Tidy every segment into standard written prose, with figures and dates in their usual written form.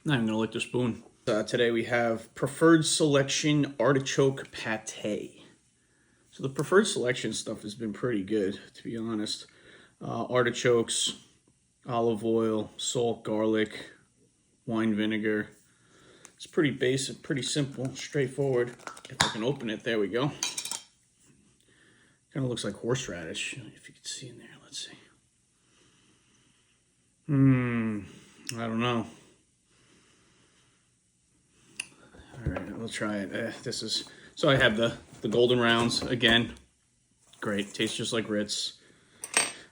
Not even gonna lick the spoon. Today we have Preferred Selection Artichoke Pate. So the Preferred Selection stuff has been pretty good, to be honest. Artichokes, olive oil, salt, garlic, wine vinegar. It's pretty basic, pretty simple, straightforward. If I can open it, there we go. Kind of looks like horseradish, if you can see in there. Let's see. I don't know. All right, we'll try it. So I have the golden rounds again. Great, tastes just like Ritz.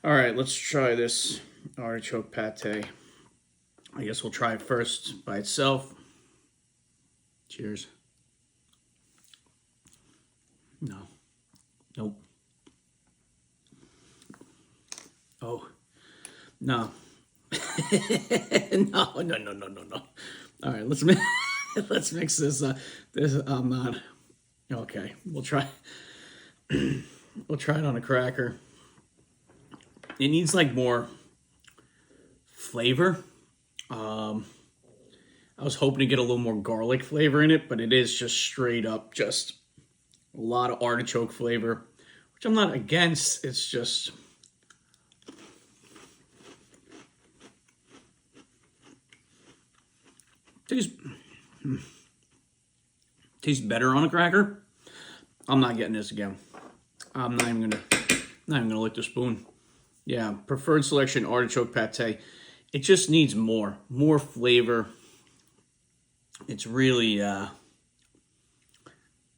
All right, let's try this artichoke pate. I guess we'll try it first by itself. Cheers. No. Nope. Oh. No. No. All right, let's mix this. I'm not. Okay, we'll try. We'll try it on a cracker. It needs like more flavor. I was hoping to get a little more garlic flavor in it, but it is just straight up just a lot of artichoke flavor, which I'm not against. It's just tastes better on a cracker. I'm not getting this again. I'm not even gonna lick the spoon. Yeah, Preferred Selection Artichoke Pate. It just needs more flavor. It's really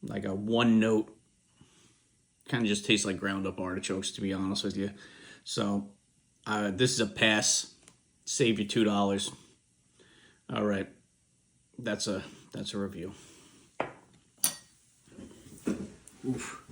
like a one note. Kind of just tastes like ground up artichokes, to be honest with you. So this is a pass. Save you $2. All right, that's a review. Oof.